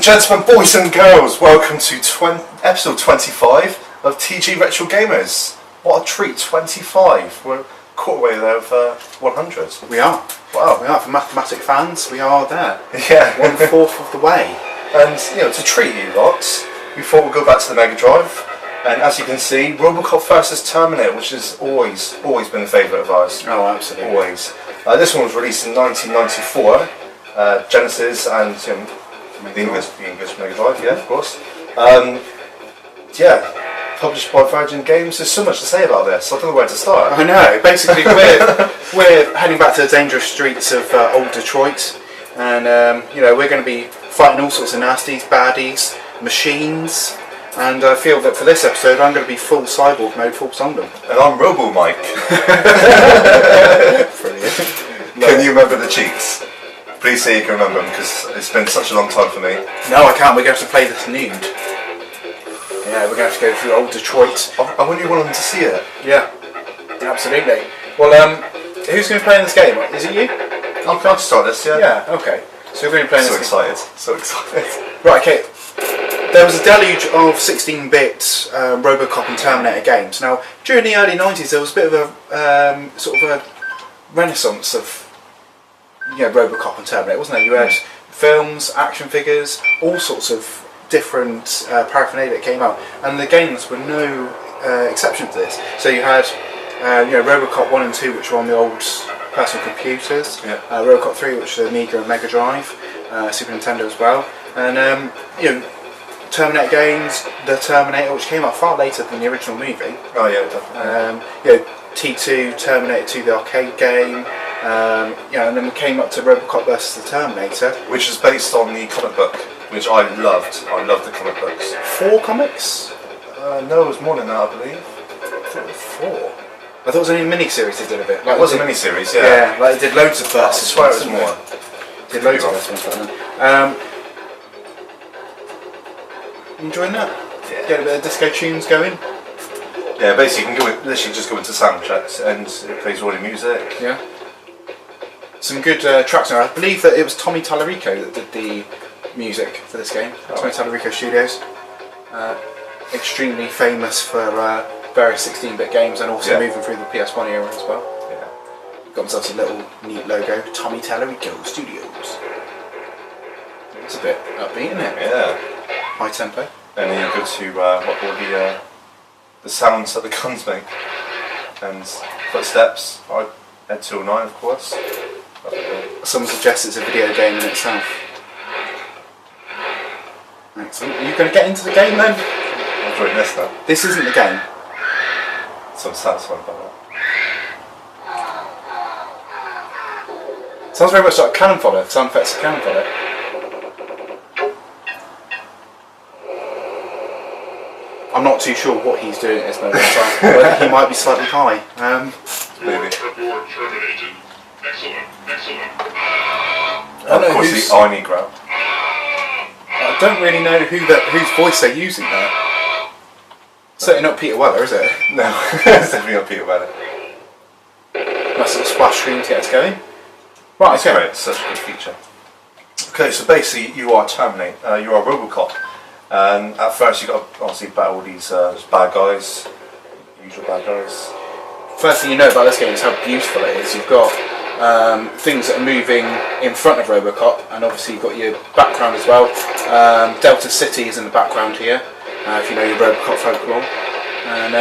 Gentlemen, boys and girls, welcome to episode 25 of TG Retro Gamers. What a treat, 25. We're a quarter way there of 100. We are. Wow. We are. For mathematic fans, we are there. Yeah. 1/4 of the way. And, you know, to treat you lots, we thought we'd go back to the Megadrive. And as you can see, Robocop Vs The Terminator, which has always been a favourite of ours. Oh, absolutely. Always. This one was released in 1994. Genesis and the English Megadrive, yeah, of course. Yeah, published by Virgin Games. There's so much to say about this. I don't know where to start. I know. Basically, we're heading back to the dangerous streets of old Detroit, and you know, we're going to be fighting all sorts of nasties, baddies, machines. And I feel that for this episode, I'm going to be full cyborg mode, full Sondom. And I'm Robo Mike. Brilliant. Can you remember the cheats? Please say you can remember them, because it's been such a long time for me. No, I can't. We're going to have to play this nude. Yeah, we're going to have to go through old Detroit. I want you wanting to see it. Yeah, absolutely. Well, who's going to play in this game? Is it you? I'll start this, yeah. Yeah, okay. So we're going to play in this game. So excited. Right, okay. There was a deluge of 16-bit Robocop and Terminator games. Now, during the early 90s, there was a bit of a sort of a renaissance of Robocop and Terminator, wasn't there? You had films, action figures, all sorts of different paraphernalia that came out, and the games were no exception to this. So you had Robocop 1 and 2, which were on the old personal computers, Robocop 3, which was the Amiga and Megadrive, Super Nintendo as well, and Terminator games, The Terminator, which came out far later than the original movie. Oh yeah, definitely. T2, Terminator 2, the arcade game, and then we came up to Robocop Vs The Terminator. Which is based on the comic book, which I loved. I loved the comic books. 4 comics? No, it was more than that, I believe. I thought it was 4. I thought it was only a mini-series they did of it. Like, it was a mini-series, yeah. Yeah, like they did loads of I verses. swear it was more. Did loads of verses. Enjoying that? Yeah. Get a bit of disco tunes going? Yeah, basically you can literally just go into sound checks and it plays all the music. Yeah. Some good tracks now. I believe that it was Tommy Tallarico that did the music for this game. Tommy Tallarico Studios. Extremely famous for various 16-bit games and also moving through the PS1 era as well. Yeah. Got themselves a little neat logo, Tommy Tallarico Studios. It's a bit upbeat, isn't it? Yeah. High tempo. And then you go to what were the sounds that the guns make. And footsteps. Ed 209, of course. Someone suggests it's a video game in itself. Excellent. Are you going to get into the game then? I'm enjoying this now. This isn't the game. So I'm satisfied about that. Sounds very much like Cannon Fodder, sound effects of Cannon Fodder. I'm not too sure what he's doing at this moment in time, but he might be slightly high. Maybe. I of course the Arnie growl. I don't really know whose voice they're using there. Certainly not Peter Weller, is it? No, it's definitely not Peter Weller. Nice little splash screen to get us going. Right, it's great, it's such a good feature. Okay, so basically you are Terminator, you are Robocop. And at first you got to obviously battle these bad guys, usual bad guys. First thing you know about this game is how beautiful it is. You've got things that are moving in front of Robocop, and obviously you've got your background as well. Delta City is in the background here, if you know your Robocop folklore. And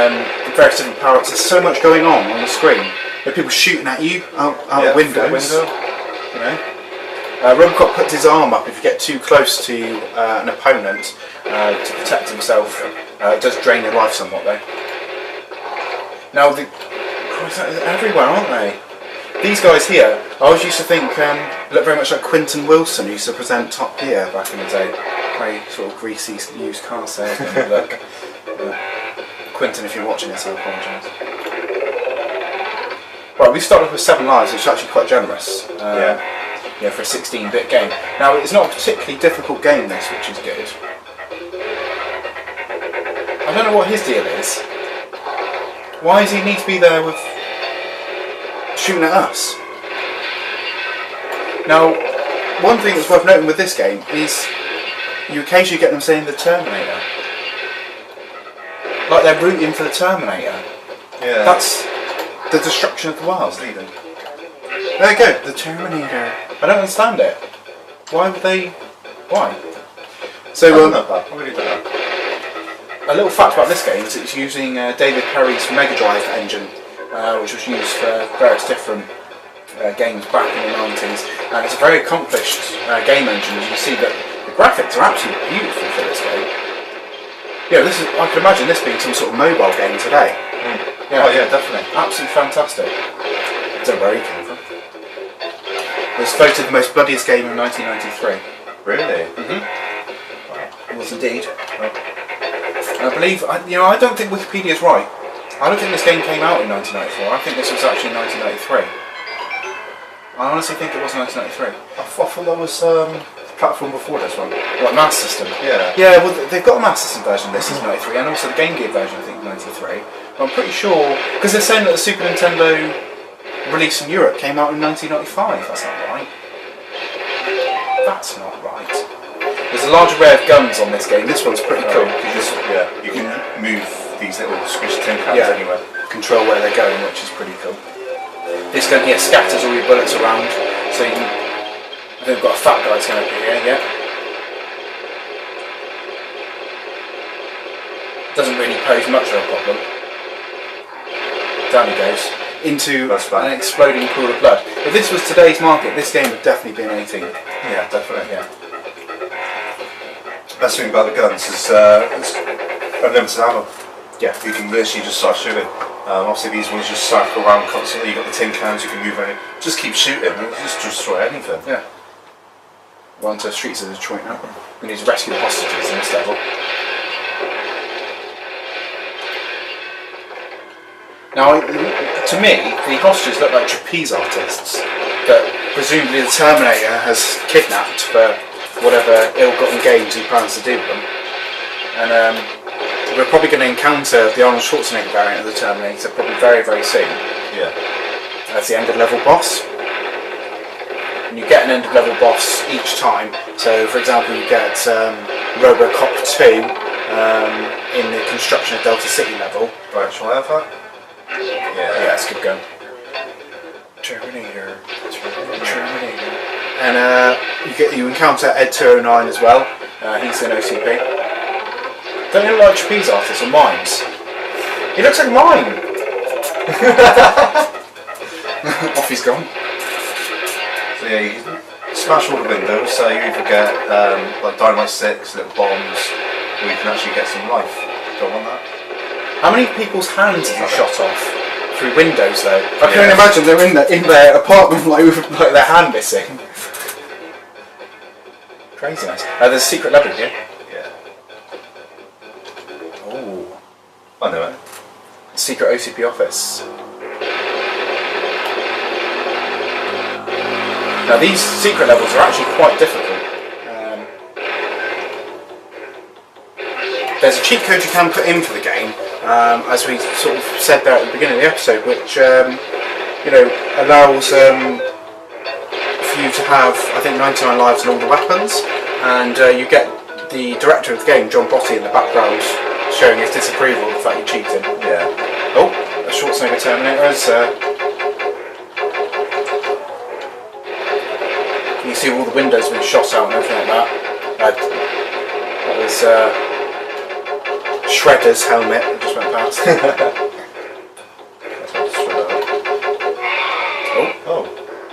various different power-ups. There's so much going on the screen. There are people shooting at you out windows. You know. Robocop puts his arm up if you get too close to an opponent to protect himself. It does drain your life somewhat though. Now, they're everywhere, aren't they? These guys here, I always used to think look very much like Quentin Wilson, who used to present Top Gear back in the day. Very sort of greasy used car salesman look. Quentin, if you're watching this, I apologise. Right, we started off with 7 lives, which is actually quite generous. For a 16-bit game. Now, it's not a particularly difficult game, this, which is good. I don't know what his deal is. Why does he need to be there with shooting at us? Now, one thing that's worth noting with this game is you occasionally get them saying the Terminator. Like they're rooting for the Terminator. Yeah. That's the destruction of the world. Leaving. There you go, the Terminator. I don't understand it. Why would they? Why? So, I really don't know. a little fact about this game is it's using David Perry's Megadrive engine, which was used for various different games back in the 90s, and it's a very accomplished game engine. As you see, that the graphics are absolutely beautiful for this game. Yeah, I can imagine this being some sort of mobile game today. Yeah. Oh yeah, definitely. Absolutely fantastic. I don't know where he came from. It was voted the most bloodiest game in 1993. Really? It was indeed. I believe, I don't think Wikipedia is right. I don't think this game came out in 1994. I think this was actually 1993. I honestly think it was 1993. I thought that was the platform before this one. What, Master System? Yeah. Yeah, well, they've got a Master System version. This is 93, and also the Game Gear version, I think, 93. But I'm pretty sure, because they're saying that the Super Nintendo release in Europe came out in 1995. That's not right. That's not right. There's a large array of guns on this game. This one's pretty cool. You can move these little squishy tin cans anywhere. Control where they're going, which is pretty cool. This gun here scatters all your bullets around, so you can... I think we've got a fat guy's going to be here, yeah. Doesn't really pose much of a problem. Down he goes. Into an exploding pool of blood. If this was today's market, this game would definitely be an 18. Yeah, definitely. Yeah. Best thing about the guns is it's unlimited ammo. Yeah. You can literally just start shooting. Obviously these ones just cycle around constantly. You've got the tin cans, you can move any. Just keep shooting and just destroy anything. Yeah. Well, into the streets of Detroit now. We need to rescue the hostages in this level. Now, to me, the hostages look like trapeze artists that presumably the Terminator has kidnapped for whatever ill-gotten gains he plans to do with them. And we're probably going to encounter the Arnold Schwarzenegger variant of the Terminator probably very, very soon. Yeah. As the end-of-level boss. And you get an end-of-level boss each time. So, for example, you get Robocop 2 in the Construction of Delta City level. Right, shall I have that? Yeah, it's good going. Terminator. And you encounter Ed 209 as well. He's an OCP. Don't he look like trapeze artists or mimes? He looks like mime. Off he's gone. So yeah, you can smash all the windows. So you either get like dynamite sticks, little bombs, or you can actually get some life. Don't want that. How many people's hands have you shot off through windows though? I can only imagine they're in their apartment like with like their hand missing. Craziness. There's a secret level here. Yeah. Oh. I know it. Secret OCP office. Now these secret levels are actually quite difficult. There's a cheat code you can put in for the game, as we sort of said there at the beginning of the episode, which allows for you to have, I think, 99 lives and all the weapons, and you get the director of the game, John Botti, in the background showing his disapproval of the fact you cheated. Yeah. Oh, a Schwarzenegger Terminator is. You see all the windows being shot out and everything like that. That was Shredder's helmet that just went past. Oh,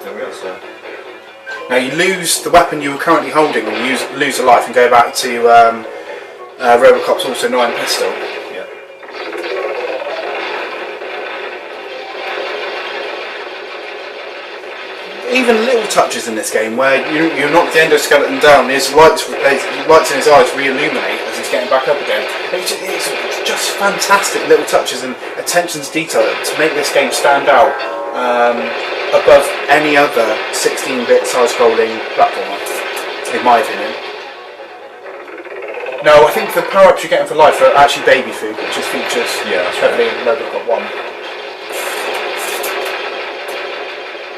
there we go, sir. Now you lose the weapon you were currently holding when you lose a life and go back to Robocop's also 9 pistol. Yeah. Even little touches in this game where you knock the endoskeleton down, his lights in his eyes re-illuminate as he's getting back up again. It's just fantastic little touches and attention to detail to make this game stand out above any other 16-bit side-scrolling platformer, in my opinion. No, I think the power-ups you're getting for life are actually baby food, which is featured heavily in Robocop 1.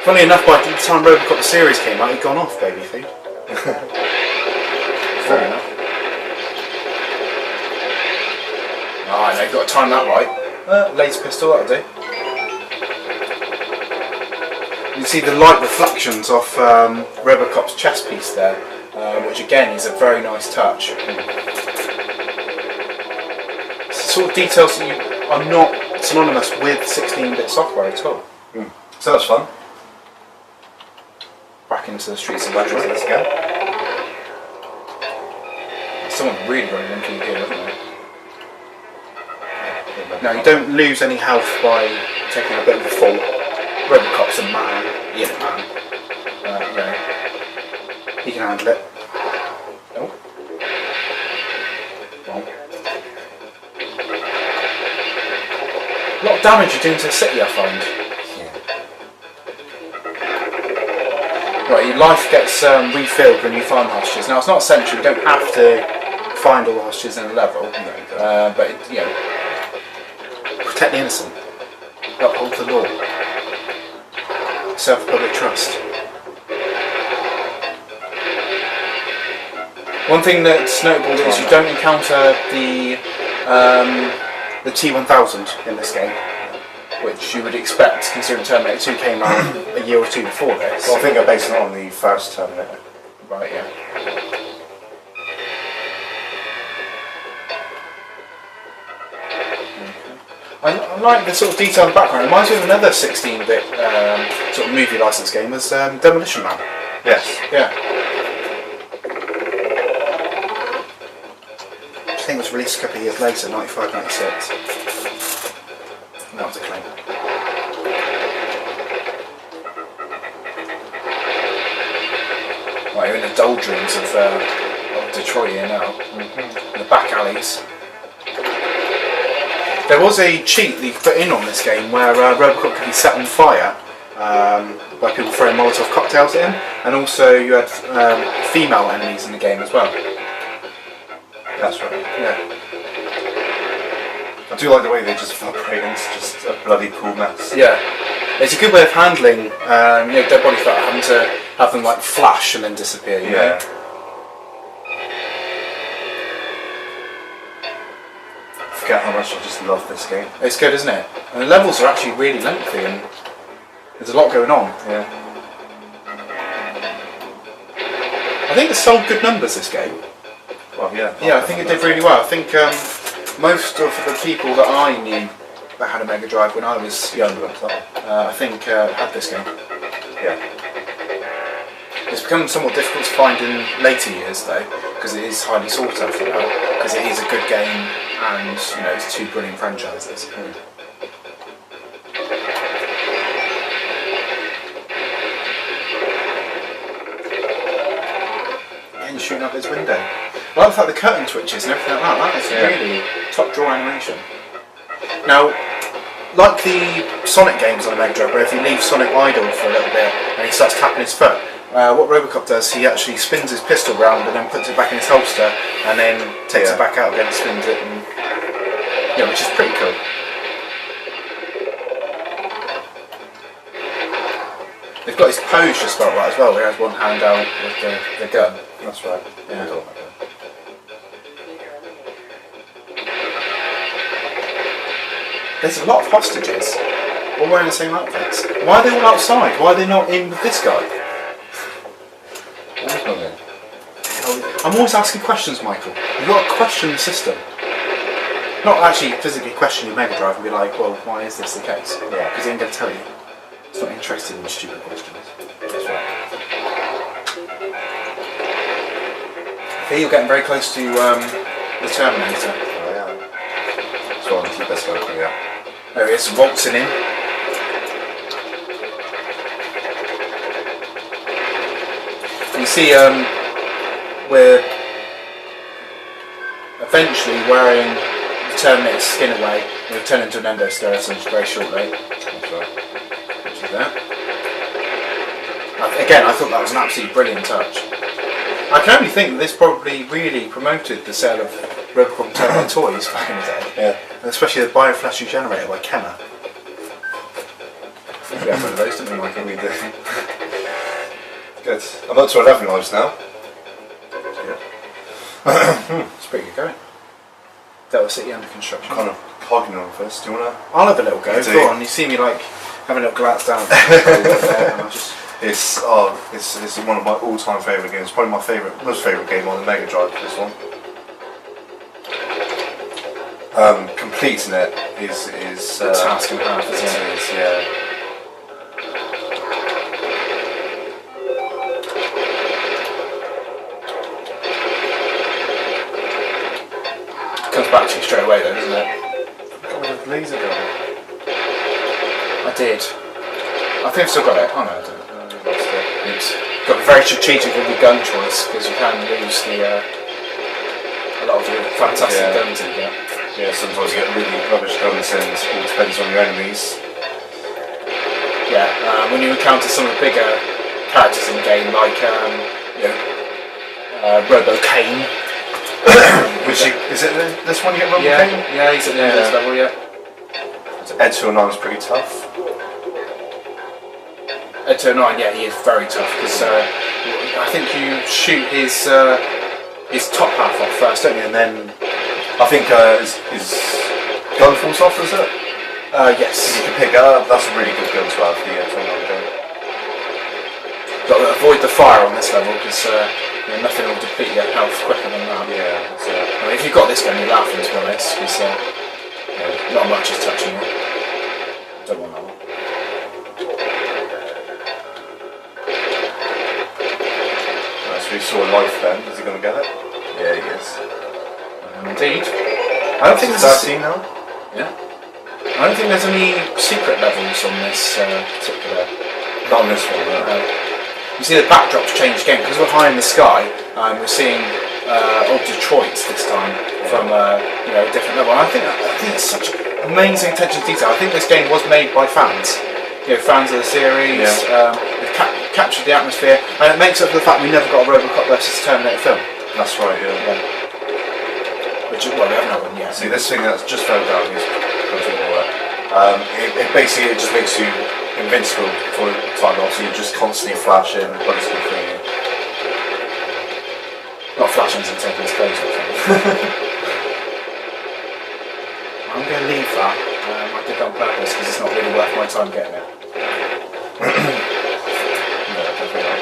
Funnily enough, by the time Robocop the series came out, he'd gone off baby food. Fair enough. know, you've got to time that right. Laser pistol, that'll do. You can see the light reflections off Robocop's chest piece there, which again is a very nice touch. It's the sort of details that you are not synonymous with 16-bit software at all. So that's fun. Back into the streets of Megadrive. Let's go. Someone really running into you here, isn't there? Now you don't lose any health by taking a bit of a fall. Robocop's a man, he is a man. He can handle it. Oh. Well. A lot of damage you're doing to the city, I find. Right, your life gets refilled when you find hostages. Now it's not essential, you don't have to find all the hostages in a level, but you know, protect the innocent, uphold the law, serve public trust. One thing that's notable is you don't encounter the T-1000 in this game, which you would expect considering Terminator 2 came out a year or two before this. Well, I think they're basing it on the first Terminator. Right, yeah. I like the sort of detail in the background. It reminds me of another 16-bit sort of movie license game was Demolition Man. Yes. Yeah. Which I think was released a couple of years later, 95, 96. And that was a claim. Right, you're in the doldrums of Detroit here now. In the back alleys. There was a cheat that you could put in on this game where Robocop could be set on fire by people throwing Molotov cocktails at him, and also you had female enemies in the game as well. That's right. Yeah. I do like the way they just evaporate into just a bloody cool mess. Yeah. It's a good way of handling you know, dead bodies without having to have them like flash and then disappear. You know? Forget how much I just love this game. It's good, isn't it? And the levels are actually really lengthy and there's a lot going on. Yeah. I think it sold good numbers, this game. Well, yeah. Yeah, I think it did really well. I think most of the people that I knew that had a Mega Drive when I was younger, I think had this game. Yeah. It's become somewhat difficult to find in later years though, because it is highly sought after now, because it is a good game and you know it's two brilliant franchises. And shooting up his window. I like the fact the curtain twitches and everything like that. That is really top draw animation. Now, like the Sonic games on the Mega Drive, where if you leave Sonic idle for a little bit and he starts tapping his foot, what Robocop does, he actually spins his pistol round and then puts it back in his holster and then takes it back out again and spins it, and yeah, which is pretty cool. They've got his pose just about right as well, where he has one hand out with the gun. That's right. Yeah. There's a lot of hostages, all wearing the same outfits. Why are they all outside? Why are they not in with this guy? I'm always asking questions, Michael. You've got to question the system. Not actually physically question your Mega Drive and be like, well, why is this the case? Yeah. Because he ain't going to tell you. It's not interested in stupid questions. That's right. I feel you're getting very close to the Terminator. Oh, yeah. That's what I'm keep this going, yeah. There he is, waltzing in. You see, we're eventually wearing the Terminator's skin away. We'll turn into an endoskeleton very shortly. That's right. Which is there. Again, I thought that was an absolutely brilliant touch. I can only think that this probably really promoted the sale of Robocop Terminator toys back in the day. Yeah. And especially the Bioflash Regenerator by Kenner. We had one of those, didn't we, Michael? We did. Good. I'm up to 11 lives now. It's pretty good going. Delta City under construction. Kind of hogging on this. Do you wanna? I'll have a little go. Go on. You see me like having a little glance down. And I'll just... It's one of my all-time favourite games. Probably my most favourite game on the Megadrive. This one. Completing it is a task and a half, isn't it? It is, yeah. Comes back to you straight away, though, doesn't it? Got rid of laser gun. I did. I think I've still got it. Oh no, I don't. Lost it. Oops. Got to be very strategic with your gun choice because you can lose a lot of your fantastic guns that you get. Yeah, sometimes you get really rubbish guns and it all depends on your enemies. Yeah, when you encounter some of the bigger characters in the game, like Robocop. Is it this one you get Robocop? Yeah, he's at the end of this level, yeah. Ed 209 is pretty tough. Ed 209, yeah, he is very tough because I think you shoot his top half off first, don't you? And then I think his gun falls off, is it? Yes. You can pick it up. That's a really good gun to have, the 209 gun. Got to avoid the fire on this level because nothing will deplete your health quicker than that. Yeah. I mean, if you've got this gun, you're laughing, to be honest, because not much is touching you. Don't want that one. So we saw life then. Is he going to get it? Yeah, he is. Indeed. I don't think there's 13 now. Yeah. I don't think there's any secret levels on this particular. Not on this one, no. You see the backdrop's changed again because we're high in the sky. We're seeing old Detroit this time from a different level. And I think it's such amazing attention to detail. I think this game was made by fans. Fans of the series. They've captured the atmosphere, and it makes up for the fact we never got a Robocop vs The Terminator film. That's right, yeah. Which, well, we haven't had one yet. See, this thing that's just fell down is it basically just makes you invincible for time off, so you're just constantly flashing, bullets go through you. Not flashing as in taking his clothes off. I'm going to leave that. I did that on purpose because it's not really worth my time getting it. No, definitely not.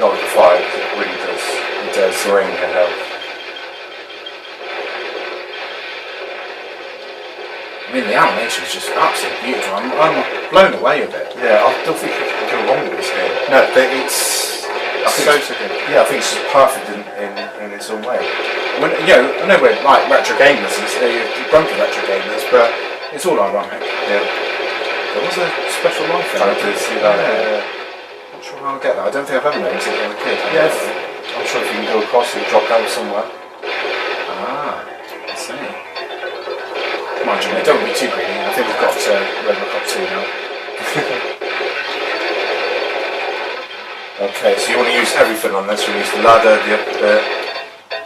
Not with the fire, because it really does drain your health. I mean, the animation is just absolutely beautiful. I'm blown away with it. Yeah, I don't think you can go wrong with this game. No, it's so good. Yeah, I think it's just perfect in its own way. When, I know we're like retro gamers and grumpy retro gamers, but it's all ironic. Yeah. There was a special life in it. I did see that. Yeah. Not sure how I'll get that. I don't think I've ever noticed it as a kid. Yeah, I'm sure if you can go across, you drop down somewhere. Ah, I see. Mind you, don't be too greedy. I think we've got Robocop 2 now. Okay, so you want to use everything on this. You use the ladder, the upper bit,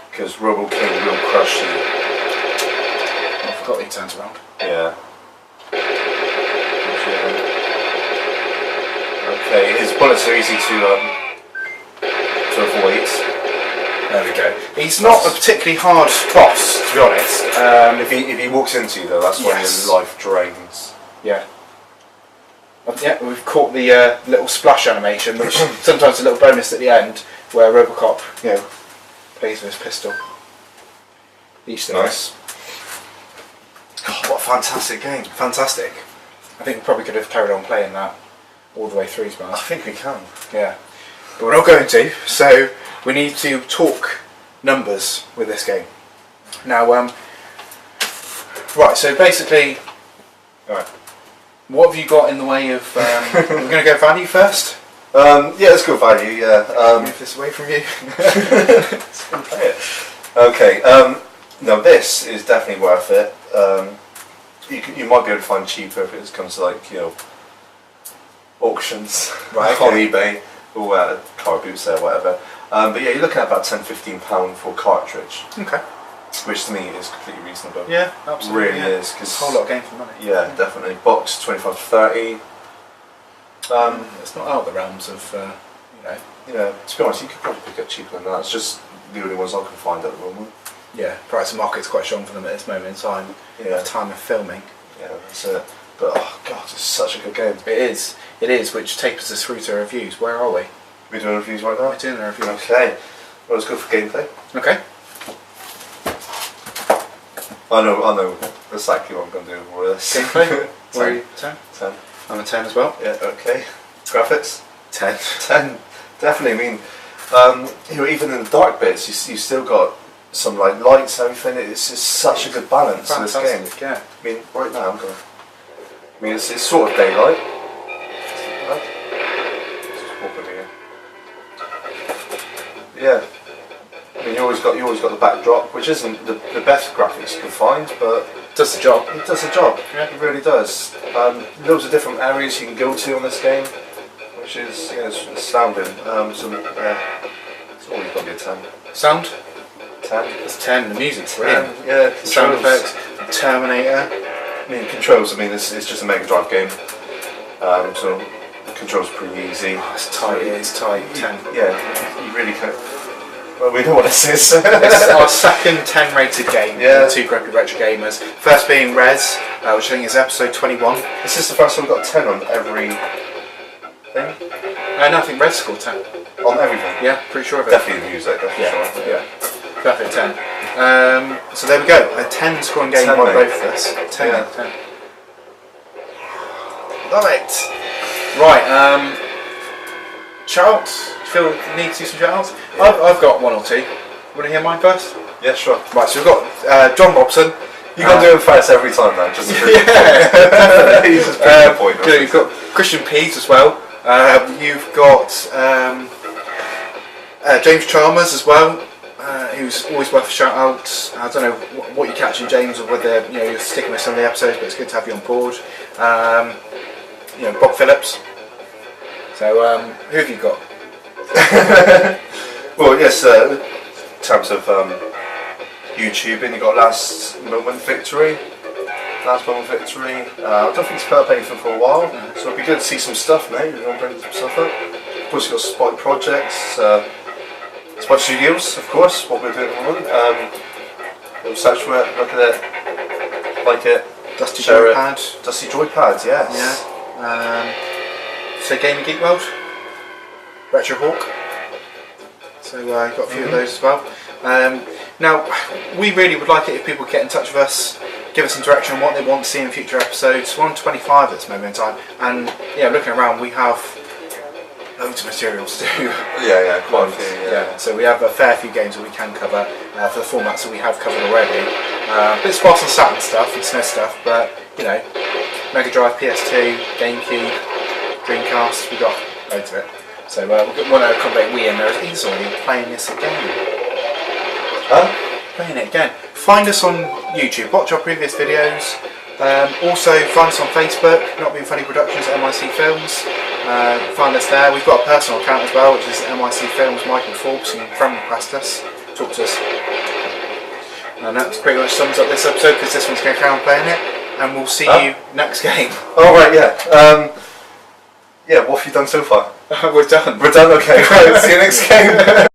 because Robocop will crush you. I forgot he turns around. Yeah. Okay, his bullets are easy to avoid. There we go. He's not a particularly hard boss, to be honest. If he walks into you though, that's when your life drains. Yeah. Yeah, we've caught the little splash animation, which sometimes a little bonus at the end, where Robocop, plays with his pistol. Nice. God, what a fantastic game! Fantastic. I think we probably could have carried on playing that all the way through, to be honest. I think we can. Yeah, but we're not going to. So we need to talk numbers with this game. Now, right. So basically, what have you got in the way of? We're going to go value first. Yeah, let's go value. Yeah. Move this away from you. Let's go play it. Okay. Now this is definitely worth it. You might be able to find cheaper if it comes to like auctions on eBay or car boots there, whatever. But yeah, you're looking at about £10–15 for a cartridge. Okay. Which to me is completely reasonable. Yeah, absolutely. Really is, because a whole lot of game for money. Yeah, definitely. Box 25 to 30. It's not out of the realms of Yeah, to be honest, you could probably pick up cheaper than that. It's just the only ones I can find at the moment. Yeah, perhaps the market's quite strong for them at this moment in time. Yeah. Time of filming. Yeah, that's it. But oh god, it's such a good game. It is, which takes us through to reviews. Where are we? We're doing reviews right now? We're doing the reviews. Okay. Well, let's go for gameplay. Okay. I know exactly what I'm going to do with this. Gameplay? 10. 10? 10. I'm a 10 as well. Yeah, okay. Graphics? 10. 10. Definitely. I mean, you know, even in the dark bits, you still got some like lights and everything. It's just such a good balance in this game. Yeah. I mean, right now I'm going. I mean, it's sort of daylight. Just walk over here. Yeah. I mean, you always got the backdrop, which isn't the best graphics you can find, but Does the job. it does the job. Yeah. It really does. Loads of different areas you can go to on this game, which is it's astounding. It's always got to be a 10. Sound? 10. It's 10. The music's brilliant. Yeah. Sound Controls. effects. Terminator. I mean, controls. I mean, it's just a Megadrive game, so the controls are pretty easy. Oh, it's tight. It's tight. 10. Yeah, you really can. Well, we know what this is. It's our second 10 rated game. Yeah. The two Grumpy Retro Gamers. First being Res, which I think is episode 21. This is the first time we've got 10 on every thing. No, I think Res scored 10. On everything. Yeah, pretty sure of it. Definitely the music. That's for Yeah, sure. yeah. Perfect 10. So there we go. A 10 scoring game 10, by mate. both of us. 10. Yeah. 10. Love it. Right. Shout-outs. Do you feel the need to do some shout-outs? Yeah. I've got one or two. Want to hear mine first? Yeah, sure. Right. So we've got John Robson. You got to do it first every time, though. Just to prove Yeah. you just prove your point. You know, you've got Christian Pease as well. You've got James Chalmers as well, who's always worth a shout out. I don't know what you're catching, James, or whether you're sticking with some of the episodes, but it's good to have you on board. Bob Phillips. So who have you got? Well, yes. In terms of YouTubing, you got Last Moment Victory. I don't think he's put up anything for a while, so it'd be good to see some stuff, mate. We're going to bring some stuff up. Of course, you've got Spot Projects, Spot Studios, of course, what we're doing at the moment. We'll search for it, look at it, like it, Dusty share it. Joypad. Dusty Joypad, yes. Yeah. So Gaming Geek World. Retro Hawk. So you've got a few of those as well. Now, we really would like it if people get in touch with us, give us some direction on what they want to see in future episodes. We're on 25 at this moment in time, and looking around, we have loads of materials to do. Yeah, quite a few. Yeah, so we have a fair few games that we can cover for the formats that we have covered already. A bit sparse on Saturn stuff and SNES stuff, but Mega Drive, PS2, GameCube, Dreamcast, we've got loads of it. So we want to accommodate Wii in there as easily playing this again. Huh? Playing it again. Find us on YouTube, watch our previous videos. Also find us on Facebook, Not Being Funny Productions, MIC Films. Find us there. We've got a personal account as well, which is MIC Films, Michael Forbes. You can friend request us, talk to us. And that pretty much sums up this episode, because this one's going to carry on playing it. And we'll see you next game. Oh, right, yeah. What have you done so far? We're done. We're done, okay. Right, see you next game.